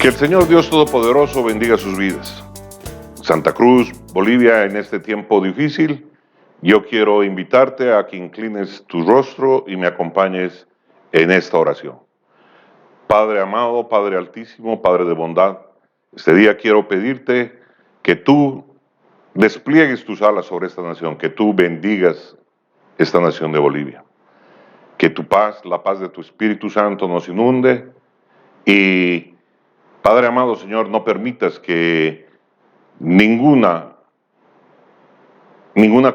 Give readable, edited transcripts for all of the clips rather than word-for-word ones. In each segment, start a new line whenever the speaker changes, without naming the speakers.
Que el Señor Dios Todopoderoso bendiga sus vidas. Santa Cruz, Bolivia, en este tiempo difícil, yo quiero invitarte a que inclines tu rostro y me acompañes en esta oración. Padre amado, Padre altísimo, Padre de bondad, este día quiero pedirte que tú despliegues tus alas sobre esta nación, que tú bendigas esta nación de Bolivia. Que tu paz, la paz de tu Espíritu Santo nos inunde y, Padre amado Señor, no permitas que ninguna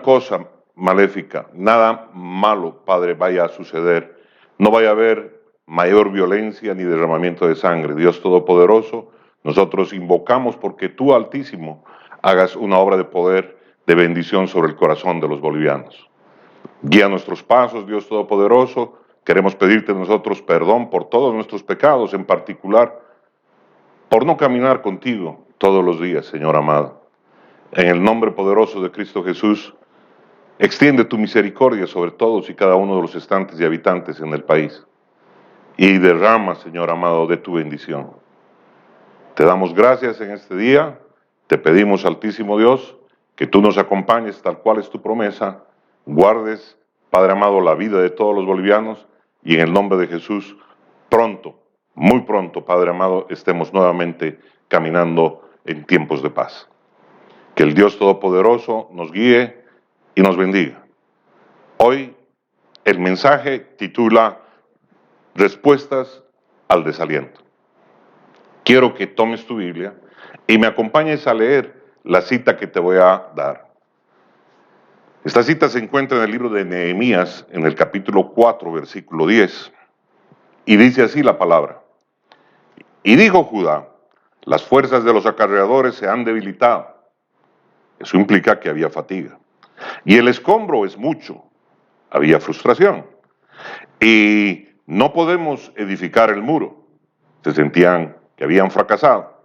cosa maléfica, nada malo, Padre, vaya a suceder. No vaya a haber mayor violencia ni derramamiento de sangre. Dios Todopoderoso, nosotros invocamos porque tú, Altísimo, hagas una obra de poder, de bendición sobre el corazón de los bolivianos. Guía nuestros pasos, Dios Todopoderoso. Queremos pedirte nosotros perdón por todos nuestros pecados, en particular por no caminar contigo todos los días, Señor amado. En el nombre poderoso de Cristo Jesús, extiende tu misericordia sobre todos y cada uno de los estantes y habitantes en el país. Y derrama, Señor amado, de tu bendición. Te damos gracias en este día. Te pedimos, Altísimo Dios, que tú nos acompañes tal cual es tu promesa. Guardes, Padre amado, la vida de todos los bolivianos. Y en el nombre de Jesús, pronto, muy pronto, Padre amado, estemos nuevamente caminando en tiempos de paz. Que el Dios Todopoderoso nos guíe y nos bendiga. Hoy el mensaje titula Respuestas al desaliento. Quiero que tomes tu Biblia y me acompañes a leer la cita que te voy a dar. Esta cita se encuentra en el libro de Nehemías, en el capítulo 4, versículo 10, y dice así la palabra. Y dijo Judá, las fuerzas de los acarreadores se han debilitado. Eso implica que había fatiga. Y el escombro es mucho. Había frustración. Y no podemos edificar el muro. Se sentían que habían fracasado.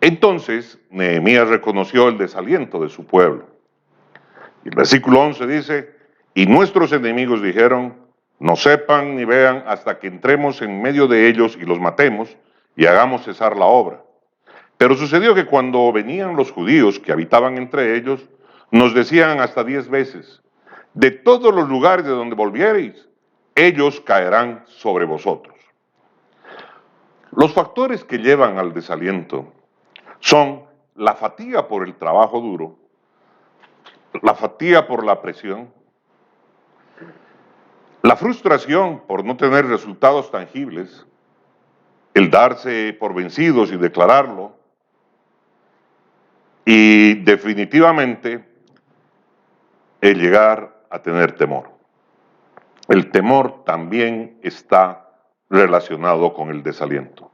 Entonces Nehemías reconoció el desaliento de su pueblo. Y el versículo 11 dice, y nuestros enemigos dijeron, no sepan ni vean hasta que entremos en medio de ellos y los matemos y hagamos cesar la obra. Pero sucedió que cuando venían los judíos que habitaban entre ellos, nos decían hasta 10 veces, de todos los lugares de donde volviereis, ellos caerán sobre vosotros. Los factores que llevan al desaliento son la fatiga por el trabajo duro, la fatiga por la presión, la frustración por no tener resultados tangibles, el darse por vencidos y declararlo, y definitivamente el llegar a tener temor. El temor también está relacionado con el desaliento.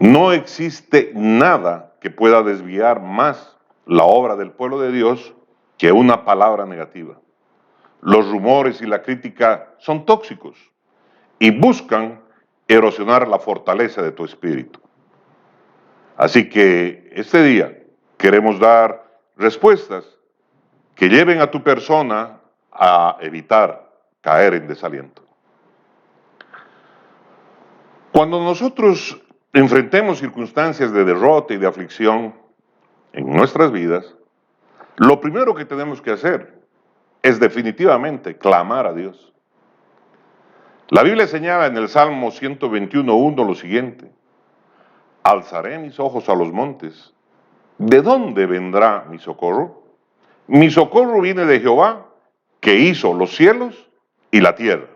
No existe nada que pueda desviar más la obra del pueblo de Dios que una palabra negativa. Los rumores y la crítica son tóxicos y buscan erosionar la fortaleza de tu espíritu. Así que este día queremos dar respuestas que lleven a tu persona a evitar caer en desaliento. Cuando nosotros enfrentemos circunstancias de derrota y de aflicción en nuestras vidas, lo primero que tenemos que hacer es definitivamente clamar a Dios. La Biblia señala en el Salmo 121:1 lo siguiente, alzaré mis ojos a los montes, ¿de dónde vendrá mi socorro? Mi socorro viene de Jehová, que hizo los cielos y la tierra.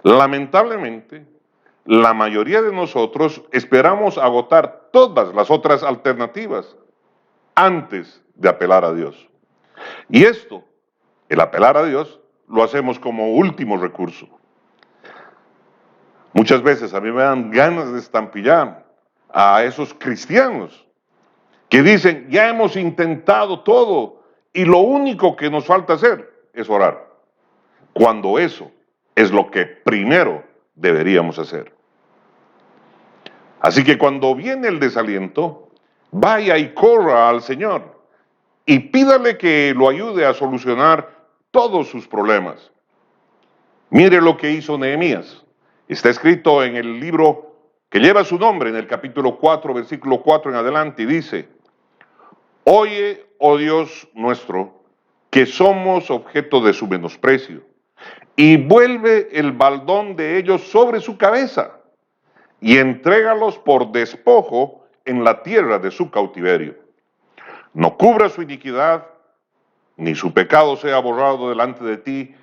Lamentablemente, la mayoría de nosotros esperamos agotar todas las otras alternativas antes de apelar a Dios. Y esto, el apelar a Dios, lo hacemos como último recurso. Muchas veces a mí me dan ganas de estampillar a esos cristianos que dicen, ya hemos intentado todo y lo único que nos falta hacer es orar, cuando eso es lo que primero deberíamos hacer. Así que cuando viene el desaliento, vaya y corra al Señor y pídale que lo ayude a solucionar todos sus problemas. Mire lo que hizo Nehemías. Está escrito en el libro que lleva su nombre en el capítulo 4, versículo 4 en adelante, y dice: Oye, oh Dios nuestro, que somos objeto de su menosprecio, y vuelve el baldón de ellos sobre su cabeza, y entrégalos por despojo en la tierra de su cautiverio. No cubra su iniquidad, ni su pecado sea borrado delante de ti,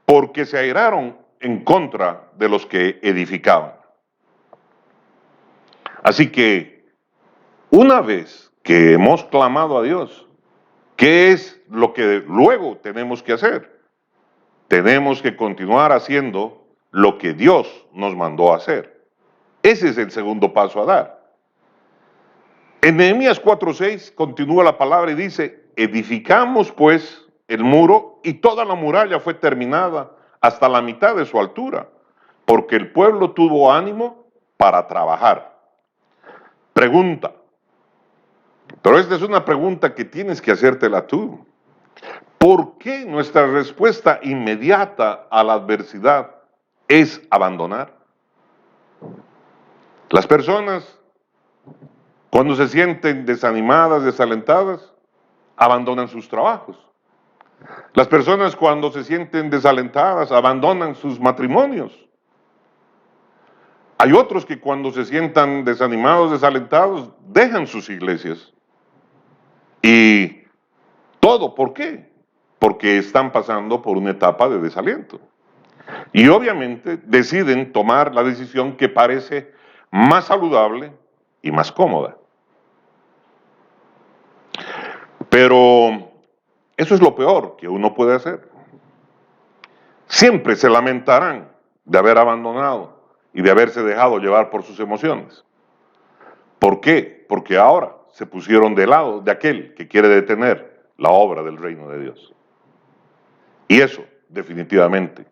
porque se airaron en contra de los que edificaban. Así que, una vez que hemos clamado a Dios, ¿qué es lo que luego tenemos que hacer? Tenemos que continuar haciendo lo que Dios nos mandó a hacer. Ese es el segundo paso a dar. En Nehemías 4:6 continúa la palabra y dice: edificamos pues el muro, y toda la muralla fue terminada hasta la mitad de su altura, porque el pueblo tuvo ánimo para trabajar. Pregunta, pero esta es una pregunta que tienes que hacértela tú. ¿Por qué nuestra respuesta inmediata a la adversidad es abandonar? Las personas, cuando se sienten desanimadas, desalentadas, abandonan sus trabajos. Las personas, cuando se sienten desalentadas, abandonan sus matrimonios. Hay otros que, cuando se sientan desanimados, desalentados, dejan sus iglesias. Y todo, ¿por qué? Porque están pasando por una etapa de desaliento. Y obviamente deciden tomar la decisión que parece más saludable y más cómoda. Pero eso es lo peor que uno puede hacer. Siempre se lamentarán de haber abandonado y de haberse dejado llevar por sus emociones. ¿Por qué? Porque ahora se pusieron del lado de aquel que quiere detener la obra del reino de Dios. Y eso, definitivamente,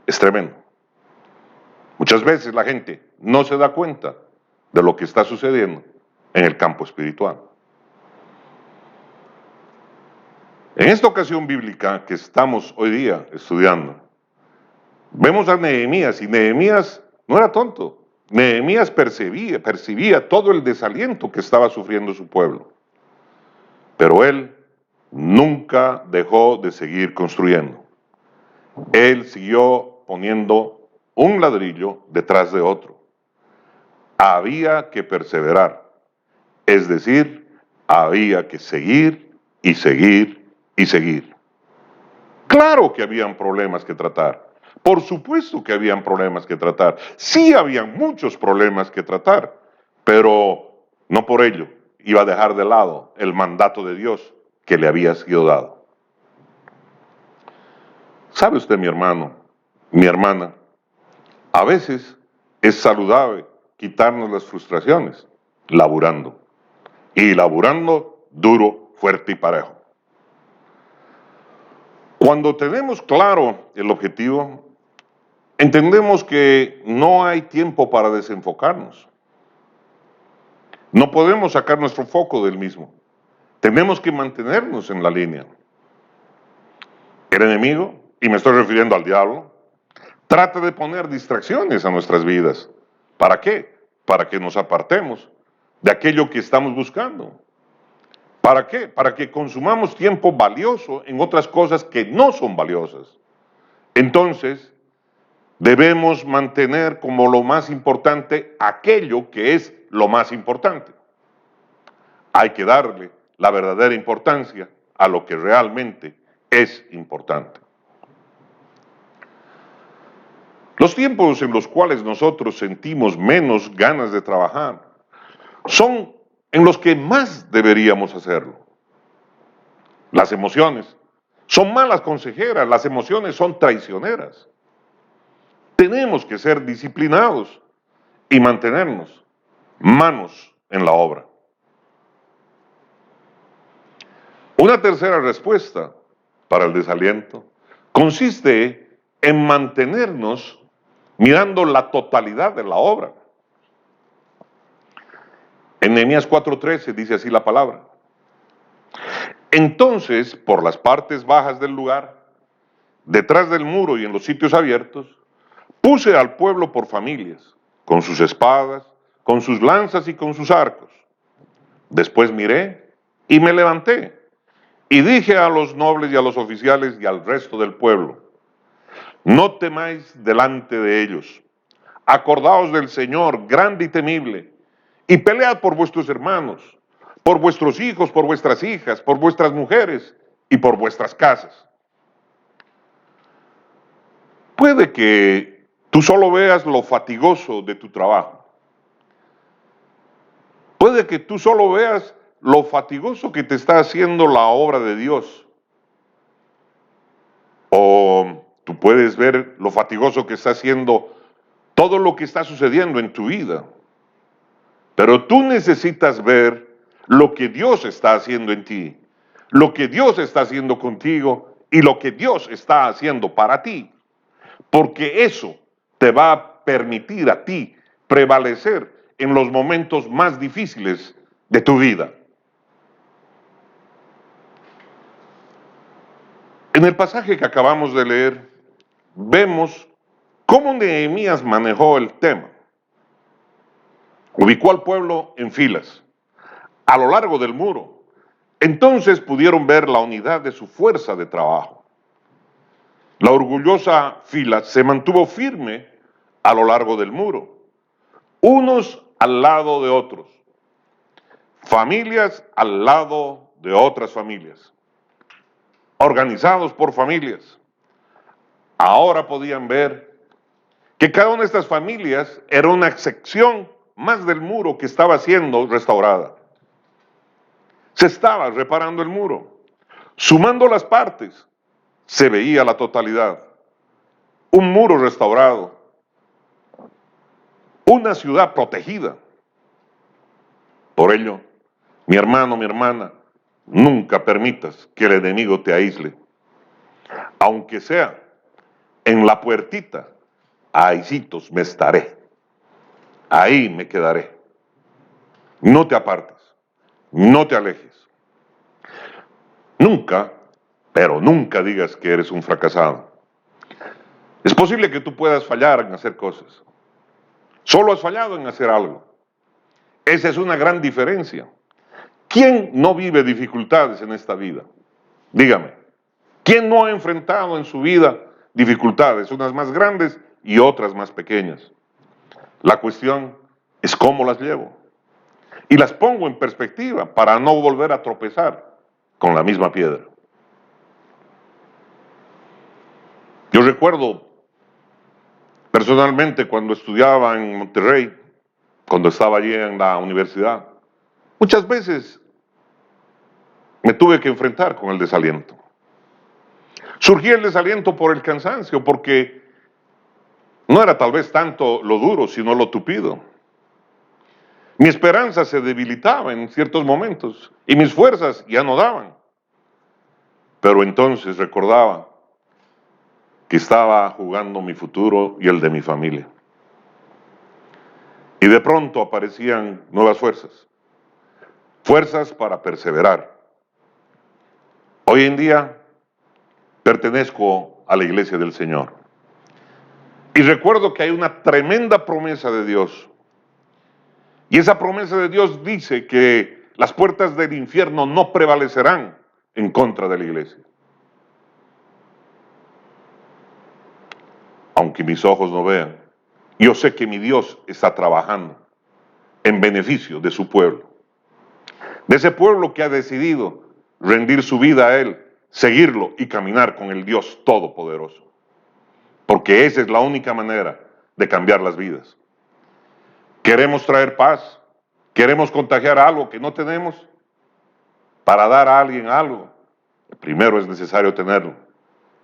es tremendo. Muchas veces la gente no se da cuenta de lo que está sucediendo en el campo espiritual. En esta ocasión bíblica que estamos hoy día estudiando, vemos a Nehemías, y Nehemías no era tonto. Nehemías percibía todo el desaliento que estaba sufriendo su pueblo. Pero él nunca dejó de seguir construyendo. Él siguió poniendo un ladrillo detrás de otro. Había que perseverar, es decir, había que seguir y seguir y seguir. Claro que habían problemas que tratar. Por supuesto que habían problemas que tratar. Sí, habían muchos problemas que tratar, pero no por ello iba a dejar de lado el mandato de Dios que le había sido dado. ¿Sabe usted, mi hermano, mi hermana? A veces es saludable quitarnos las frustraciones laburando. Y laburando duro, fuerte y parejo. Cuando tenemos claro el objetivo, entendemos que no hay tiempo para desenfocarnos. No podemos sacar nuestro foco del mismo. Tenemos que mantenernos en la línea. El enemigo, y me estoy refiriendo al diablo, trata de poner distracciones a nuestras vidas. ¿Para qué? Para que nos apartemos de aquello que estamos buscando. ¿Para qué? Para que consumamos tiempo valioso en otras cosas que no son valiosas. Entonces, debemos mantener como lo más importante aquello que es lo más importante. Hay que darle la verdadera importancia a lo que realmente es importante. Los tiempos en los cuales nosotros sentimos menos ganas de trabajar son en los que más deberíamos hacerlo. Las emociones son malas consejeras, las emociones son traicioneras. Tenemos que ser disciplinados y mantenernos manos en la obra. Una tercera respuesta para el desaliento consiste en mantenernos mirando la totalidad de la obra. En Nehemías 4:13 dice así la palabra: Entonces, por las partes bajas del lugar, detrás del muro y en los sitios abiertos, puse al pueblo por familias, con sus espadas, con sus lanzas y con sus arcos. Después miré y me levanté y dije a los nobles y a los oficiales y al resto del pueblo: no temáis delante de ellos. Acordaos del Señor, grande y temible, y pelead por vuestros hermanos, por vuestros hijos, por vuestras hijas, por vuestras mujeres y por vuestras casas. Puede que tú solo veas lo fatigoso de tu trabajo. Puede que tú solo veas lo fatigoso que te está haciendo la obra de Dios. O tú puedes ver lo fatigoso que está haciendo todo lo que está sucediendo en tu vida. Pero tú necesitas ver lo que Dios está haciendo en ti, lo que Dios está haciendo contigo y lo que Dios está haciendo para ti. Porque eso te va a permitir a ti prevalecer en los momentos más difíciles de tu vida. En el pasaje que acabamos de leer, vemos cómo Nehemías manejó el tema. Ubicó al pueblo en filas, a lo largo del muro. Entonces pudieron ver la unidad de su fuerza de trabajo. La orgullosa fila se mantuvo firme a lo largo del muro, unos al lado de otros, familias al lado de otras familias, organizados por familias. Ahora podían ver que cada una de estas familias era una sección más del muro que estaba siendo restaurada. Se estaba reparando el muro. Sumando las partes, se veía la totalidad. Un muro restaurado. Una ciudad protegida. Por ello, mi hermano, mi hermana, nunca permitas que el enemigo te aísle. Aunque sea en la puertita, ahícitos me estaré. Ahí me quedaré. No te apartes. No te alejes. Nunca, pero nunca digas que eres un fracasado. Es posible que tú puedas fallar en hacer cosas. Solo has fallado en hacer algo. Esa es una gran diferencia. ¿Quién no vive dificultades en esta vida? Dígame. ¿Quién no ha enfrentado en su vida dificultades, unas más grandes y otras más pequeñas? La cuestión es cómo las llevo. Y las pongo en perspectiva para no volver a tropezar con la misma piedra. Yo recuerdo personalmente cuando estudiaba en Monterrey, cuando estaba allí en la universidad, muchas veces me tuve que enfrentar con el desaliento. Surgía el desaliento por el cansancio, porque no era tal vez tanto lo duro, sino lo tupido. Mi esperanza se debilitaba en ciertos momentos y mis fuerzas ya no daban. Pero entonces recordaba que estaba jugando mi futuro y el de mi familia. Y de pronto aparecían nuevas fuerzas, fuerzas para perseverar. Hoy en día pertenezco a la iglesia del Señor. Y recuerdo que hay una tremenda promesa de Dios. Y esa promesa de Dios dice que las puertas del infierno no prevalecerán en contra de la iglesia. Aunque mis ojos no vean, yo sé que mi Dios está trabajando en beneficio de su pueblo. De ese pueblo que ha decidido rendir su vida a Él, seguirlo y caminar con el Dios Todopoderoso. Porque esa es la única manera de cambiar las vidas. Queremos traer paz, queremos contagiar algo que no tenemos. Para dar a alguien algo, primero es necesario tenerlo.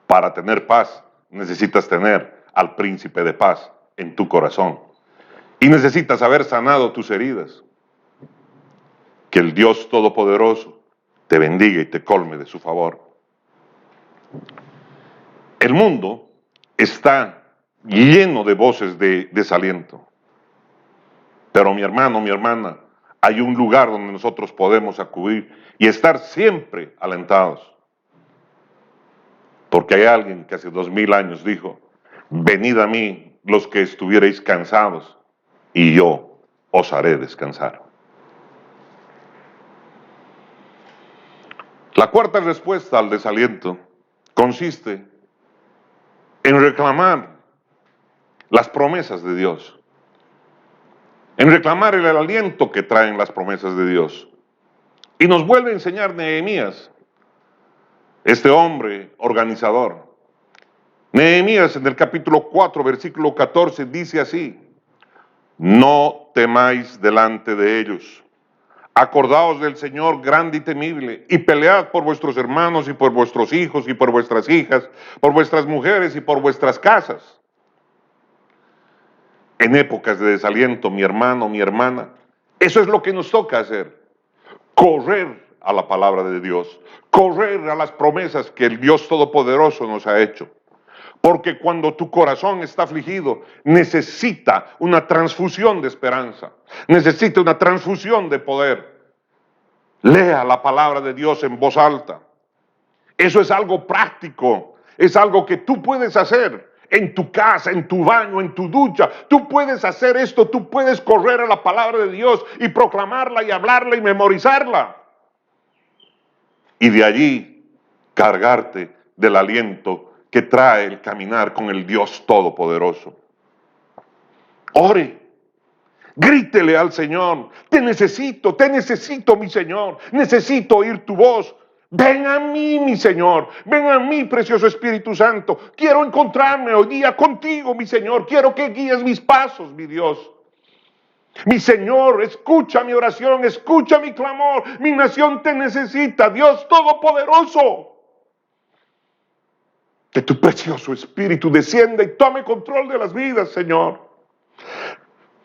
Para tener paz, necesitas tener al príncipe de paz en tu corazón. Y necesitas haber sanado tus heridas. Que el Dios Todopoderoso te bendiga y te colme de su favor. El mundo está lleno de voces de desaliento. Pero mi hermano, mi hermana, hay un lugar donde nosotros podemos acudir y estar siempre alentados. Porque hay alguien que hace 2000 años dijo: venid a mí los que estuvierais cansados y yo os haré descansar. La cuarta respuesta al desaliento consiste en reclamar las promesas de Dios, en reclamar el aliento que traen las promesas de Dios. Y nos vuelve a enseñar Nehemías, este hombre organizador. Nehemías en el capítulo 4, versículo 14 dice así: no temáis delante de ellos. Acordaos del Señor grande y temible, y pelead por vuestros hermanos y por vuestros hijos y por vuestras hijas, por vuestras mujeres y por vuestras casas. En épocas de desaliento, mi hermano, mi hermana, eso es lo que nos toca hacer: correr a la palabra de Dios, correr a las promesas que el Dios Todopoderoso nos ha hecho. Porque cuando tu corazón está afligido, necesita una transfusión de esperanza, necesita una transfusión de poder. Lea la palabra de Dios en voz alta. Eso es algo práctico, es algo que tú puedes hacer en tu casa, en tu baño, en tu ducha. Tú puedes hacer esto, tú puedes correr a la palabra de Dios y proclamarla y hablarla y memorizarla. Y de allí cargarte del aliento que trae el caminar con el Dios Todopoderoso. Ore, grítele al Señor: te necesito, mi Señor, necesito oír tu voz. Ven a mí, mi Señor, ven a mí, precioso Espíritu Santo. Quiero encontrarme hoy día contigo, mi Señor. Quiero que guíes mis pasos, mi Dios. Mi Señor, escucha mi oración, escucha mi clamor. Mi nación te necesita, Dios Todopoderoso. Que tu precioso Espíritu descienda y tome control de las vidas, Señor.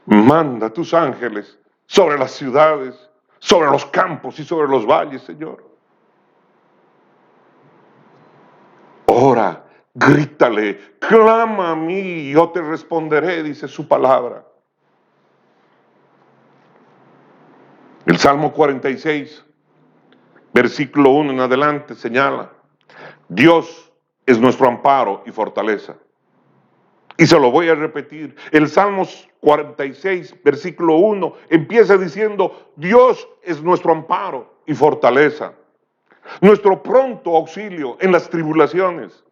Manda tus ángeles sobre las ciudades, sobre los campos y sobre los valles, Señor. Ora, grítale, clama a mí y yo te responderé, dice su palabra. El Salmo 46, versículo 1 en adelante señala: Dios es nuestro amparo y fortaleza. Y se lo voy a repetir. El Salmo 46, versículo 1, empieza diciendo: Dios es nuestro amparo y fortaleza, nuestro pronto auxilio en las tribulaciones.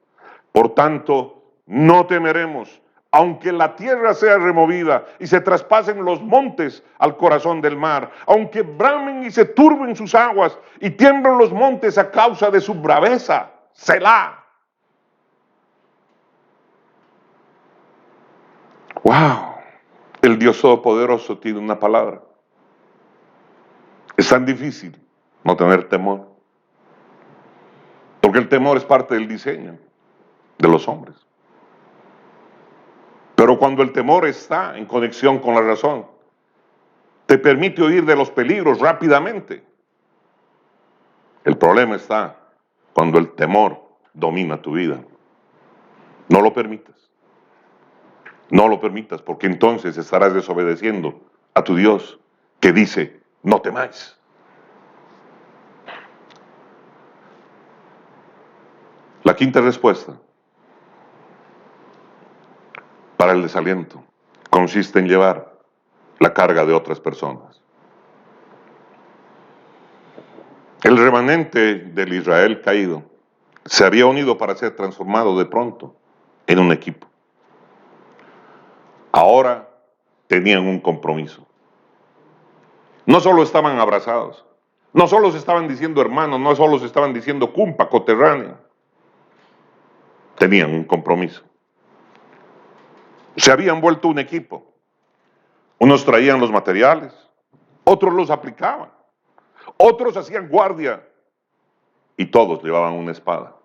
Por tanto, no temeremos, aunque la tierra sea removida y se traspasen los montes al corazón del mar, aunque bramen y se turben sus aguas y tiemblen los montes a causa de su braveza. Selah. ¡Wow! El Dios Todopoderoso tiene una palabra. Es tan difícil no tener temor, porque el temor es parte del diseño de los hombres. Pero cuando el temor está en conexión con la razón, te permite huir de los peligros rápidamente. El problema está cuando el temor domina tu vida. No lo permitas. No lo permitas, porque entonces estarás desobedeciendo a tu Dios, que dice: no temáis. La quinta respuesta para el desaliento consiste en llevar la carga de otras personas. El remanente del Israel caído se había unido para ser transformado de pronto en un equipo. Ahora tenían un compromiso. No solo estaban abrazados, no solo se estaban diciendo hermanos, no solo se estaban diciendo cumpa, coterráneo. Tenían un compromiso. Se habían vuelto un equipo. Unos traían los materiales, otros los aplicaban, otros hacían guardia y todos llevaban una espada.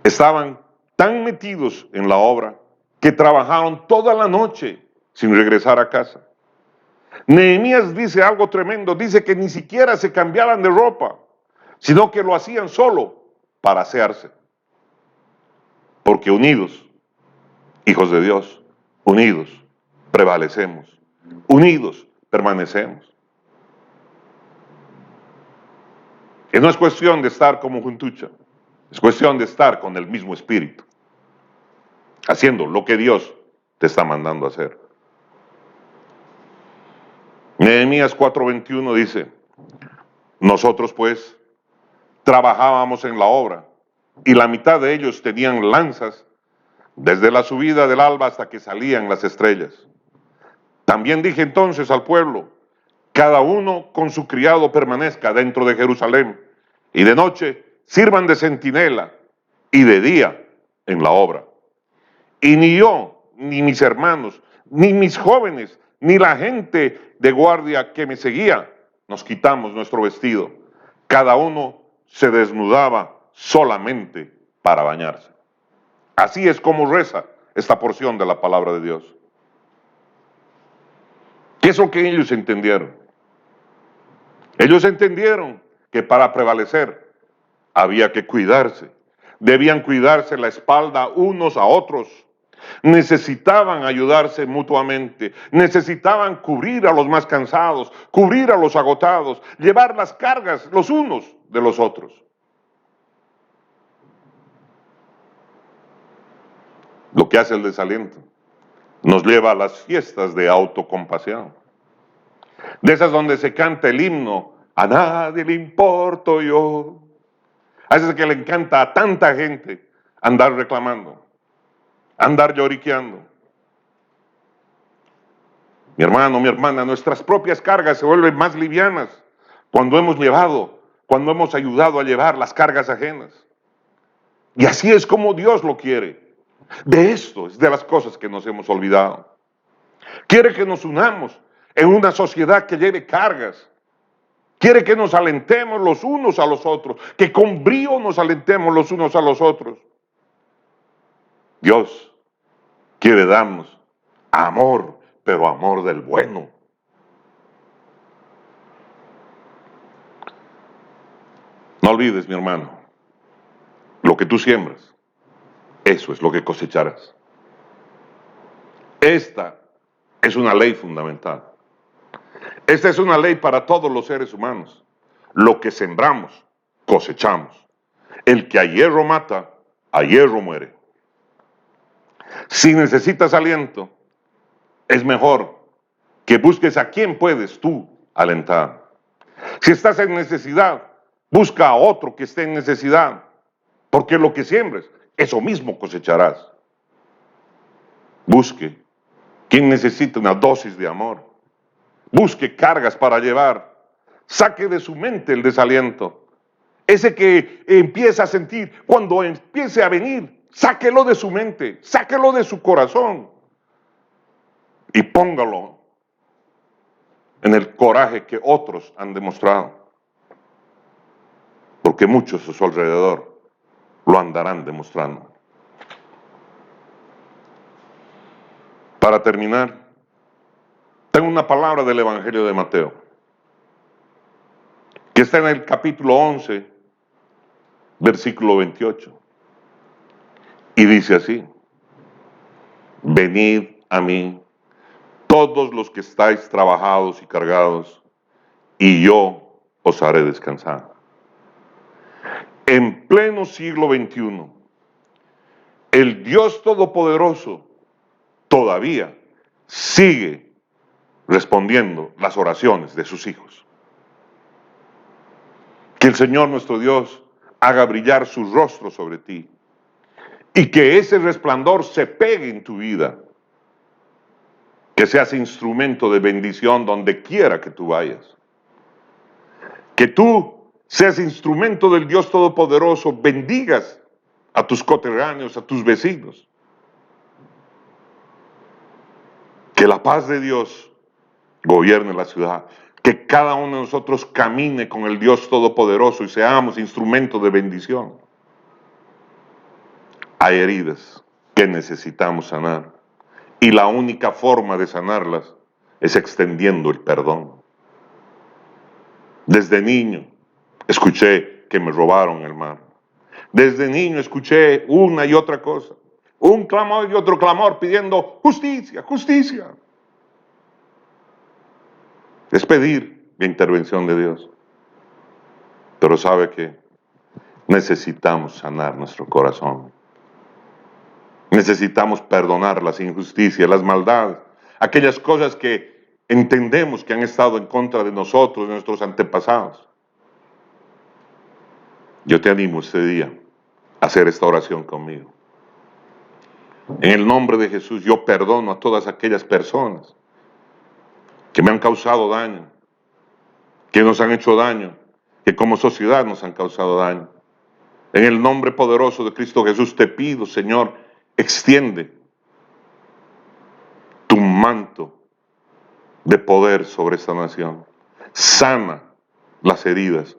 Estaban tan metidos en la obra que trabajaron toda la noche sin regresar a casa. Nehemías dice algo tremendo, dice que ni siquiera se cambiaban de ropa, sino que lo hacían solo para asearse. Porque unidos, hijos de Dios, unidos prevalecemos, unidos permanecemos. Y no es cuestión de estar como juntucha, es cuestión de estar con el mismo espíritu, haciendo lo que Dios te está mandando a hacer. Nehemías 4:21 dice: nosotros pues trabajábamos en la obra, y la mitad de ellos tenían lanzas desde la subida del alba hasta que salían las estrellas. También dije entonces al pueblo: cada uno con su criado permanezca dentro de Jerusalén, y de noche sirvan de centinela, y de día en la obra. Y ni yo, ni mis hermanos, ni mis jóvenes, ni la gente de guardia que me seguía, nos quitamos nuestro vestido. Cada uno se desnudaba solamente para bañarse. Así es como reza esta porción de la palabra de Dios. ¿Qué es lo que ellos entendieron? Ellos entendieron que para prevalecer había que cuidarse. Debían cuidarse la espalda unos a otros. Necesitaban ayudarse mutuamente. Necesitaban cubrir a los más cansados, cubrir a los agotados, llevar las cargas los unos de los otros. Lo que hace el desaliento nos lleva a las fiestas de autocompasión. De esas donde se canta el himno: a nadie le importo yo. A veces que le encanta a tanta gente andar reclamando, andar lloriqueando. Mi hermano, mi hermana, nuestras propias cargas se vuelven más livianas cuando hemos ayudado a llevar las cargas ajenas. Y así es como Dios lo quiere. De esto es de las cosas que nos hemos olvidado. Quiere que nos unamos en una sociedad que lleve cargas. Quiere que nos alentemos los unos a los otros, que con brío nos alentemos los unos a los otros. Dios quiere darnos amor, pero amor del bueno. No olvides, mi hermano, lo que tú siembras, eso es lo que cosecharás. Esta es una ley fundamental. Esta es una ley para todos los seres humanos. Lo que sembramos, cosechamos. El que a hierro mata, a hierro muere. Si necesitas aliento, es mejor que busques a quien puedes tú alentar. Si estás en necesidad, busca a otro que esté en necesidad, porque lo que siembres, eso mismo cosecharás. Busque quien necesita una dosis de amor. Busque cargas para llevar. Saque de su mente el desaliento. Ese que empieza a sentir, cuando empiece a venir, sáquelo de su mente, sáquelo de su corazón y póngalo en el coraje que otros han demostrado. Porque muchos a su alrededor lo andarán demostrando. Para terminar, tengo una palabra del Evangelio de Mateo, que está en el capítulo 11, versículo 28. Y dice así: venid a mí, todos los que estáis trabajados y cargados, y yo os haré descansar. En pleno siglo XXI, el Dios Todopoderoso todavía sigue respondiendo las oraciones de sus hijos. Que el Señor nuestro Dios haga brillar su rostro sobre ti y que ese resplandor se pegue en tu vida. Que seas instrumento de bendición donde quiera que tú vayas. Que tú seas instrumento del Dios Todopoderoso, bendigas a tus coterráneos, a tus vecinos. Que la paz de Dios gobierne la ciudad. Que cada uno de nosotros camine con el Dios Todopoderoso y seamos instrumentos de bendición. Hay heridas que necesitamos sanar. Y la única forma de sanarlas es extendiendo el perdón. Desde niño escuché que me robaron el mar. Desde niño escuché una y otra cosa. Un clamor y otro clamor pidiendo justicia, justicia. Es pedir la intervención de Dios. Pero sabe que necesitamos sanar nuestro corazón. Necesitamos perdonar las injusticias, las maldades, aquellas cosas que entendemos que han estado en contra de nosotros, de nuestros antepasados. Yo te animo este día a hacer esta oración conmigo. En el nombre de Jesús, yo perdono a todas aquellas personas que me han causado daño, que nos han hecho daño, que como sociedad nos han causado daño. En el nombre poderoso de Cristo Jesús te pido, Señor, extiende tu manto de poder sobre esta nación. Sana las heridas.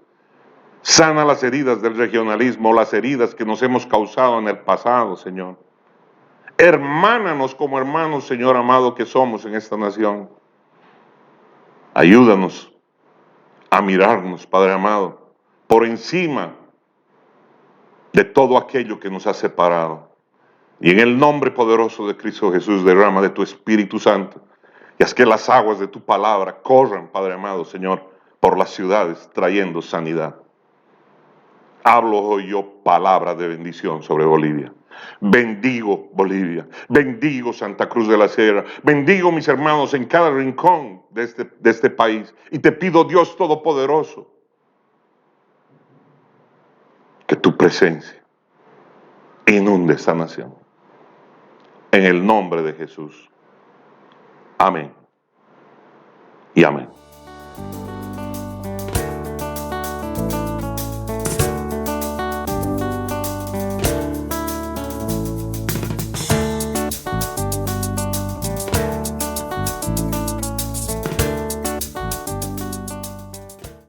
Sana las heridas del regionalismo, las heridas que nos hemos causado en el pasado, Señor. Hermánanos como hermanos, Señor amado, que somos en esta nación. Ayúdanos a mirarnos, Padre amado, por encima de todo aquello que nos ha separado. Y en el nombre poderoso de Cristo Jesús, derrama de tu Espíritu Santo y haz que las aguas de tu palabra corran, Padre amado, Señor, por las ciudades trayendo sanidad. Hablo hoy yo palabra de bendición sobre Bolivia. Bendigo Bolivia, bendigo Santa Cruz de la Sierra, bendigo mis hermanos en cada rincón de este país. Y te pido, Dios Todopoderoso, que tu presencia inunde esta nación. En el nombre de Jesús. Amén. Y amén.